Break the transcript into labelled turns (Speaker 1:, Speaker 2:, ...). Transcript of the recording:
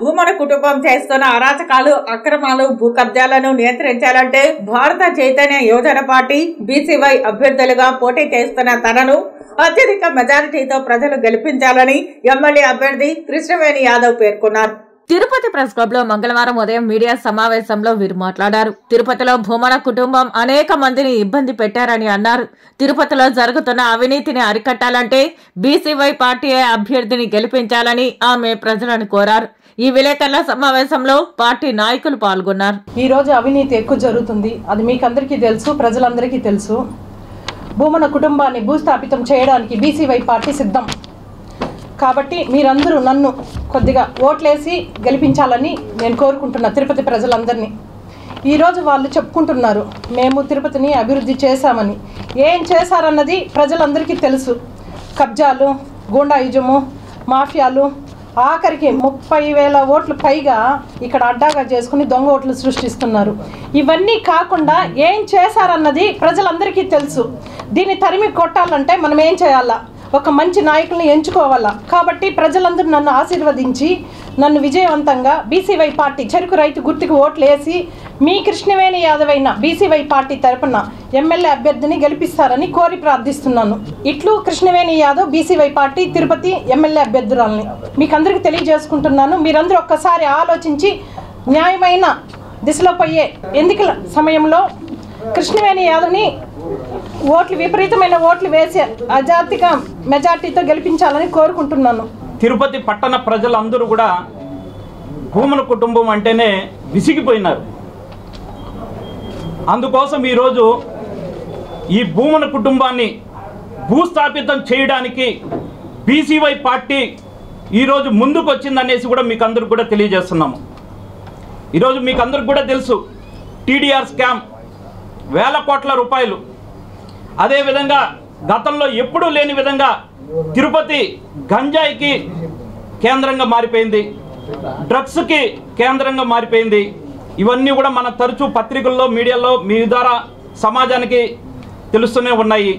Speaker 1: భూమన కుటుంబం చేస్తున్న అరాచకాలు, అక్రమాలు, భూ కబ్జాలను నియంత్రించాలంటే భారత చైతన్య యోజన పార్టీ బీసీవై అభ్యర్థులుగా పోటీ చేస్తున్న తనను అత్యధిక మెజారిటీతో ప్రజలు గెలిపించాలని ఎమ్మెల్యే అభ్యర్థి కృష్ణవేణి యాదవ్ పేర్కొన్నారు. తిరుపతి ప్రెస్ క్లబ్ లో మంగళవారం ఉదయం మీడియా సమావేశంలో వీరు మాట్లాడారు. తిరుపతిలో భూమన కుటుంబం అనేక మందిని ఇబ్బంది పెట్టారని అన్నారు. తిరుపతిలో జరుగుతున్న అవినీతిని అరికట్టాలంటే బీసీవై పార్టీ అభ్యర్థిని గెలిపించాలని ఆమె ప్రజలను కోరారు. ఈ విలేకరుల సమావేశంలో పార్టీ నాయకులు పాల్గొన్నారు.
Speaker 2: ఈ రోజు అవినీతి ఎక్కువ జరుగుతుంది, అది మీకు అందరికీ తెలుసు, ప్రజలందరికీ తెలుసు. భూమన కుటుంబాన్ని భూస్థాపితం చేయడానికి బీసీవై పార్టీ సిద్ధం. కాబట్టి మీరందరూ నన్ను కొద్దిగా ఓట్లేసి గెలిపించాలని నేను కోరుకుంటున్నా తిరుపతి ప్రజలందరినీ. ఈరోజు వాళ్ళు చెప్పుకుంటున్నారు మేము తిరుపతిని అభివృద్ధి చేశామని. ఏం చేశారన్నది ప్రజలందరికీ తెలుసు. కబ్జాలు, గూండాయిజము, మాఫియాలు, ఆఖరికి 30,000 ఓట్లు పైగా ఇక్కడ అడ్డాగా చేసుకుని దొంగ ఓట్లు సృష్టిస్తున్నారు. ఇవన్నీ కాకుండా ఏం చేశారన్నది ప్రజలందరికీ తెలుసు. దీన్ని తరిమి కొట్టాలంటే మనం ఏం చేయాలా? ఒక మంచి నాయకుల్ని ఎంచుకోవాలా. కాబట్టి ప్రజలందరూ నన్ను ఆశీర్వదించి నన్ను విజయవంతంగా బీసీవై పార్టీ చెరుకు రైతు గుర్తుకు ఓట్లు వేసి మీ కృష్ణవేణి యాదవ్ అయిన బీసీవై పార్టీ తరపున ఎమ్మెల్యే అభ్యర్థిని గెలిపిస్తారని కోరి ప్రార్థిస్తున్నాను. ఇట్లు Krishnaveni Yadav, BCY party Tirupati MLA అభ్యర్థురాలని మీకు అందరికీ తెలియజేసుకుంటున్నాను. మీరందరూ ఒక్కసారి ఆలోచించి న్యాయమైన దిశలో పోయే ఎన్నికల సమయంలో కృష్ణవేణి యాదవ్ని విపరీతమైన ఓట్లు వేసి అజాతిక మెజార్టీతో గెలిపించాలని కోరుకుంటున్నాను.
Speaker 3: తిరుపతి పట్టణ ప్రజలందరూ కూడా భూమన కుటుంబం అంటేనే విసిగిపోయినారు. అందుకోసం ఈరోజు ఈ భూమన కుటుంబాన్ని భూస్థాపితం చేయడానికి బీసీవై పార్టీ ఈరోజు ముందుకు వచ్చిందనేసి కూడా మీకు అందరికి కూడా తెలియజేస్తున్నాము. ఈరోజు మీకు అందరికి కూడా తెలుసు, టీడీఆర్ స్కామ్ వేల కోట్ల రూపాయలు. అదేవిధంగా గతంలో ఎప్పుడూ లేని విధంగా తిరుపతి గంజాయికి కేంద్రంగా మారిపోయింది, డ్రగ్స్కి కేంద్రంగా మారిపోయింది. ఇవన్నీ కూడా మన తరచూ పత్రికల్లో, మీడియాలో మీ ద్వారా సమాజానికి తెలుస్తూనే ఉన్నాయి.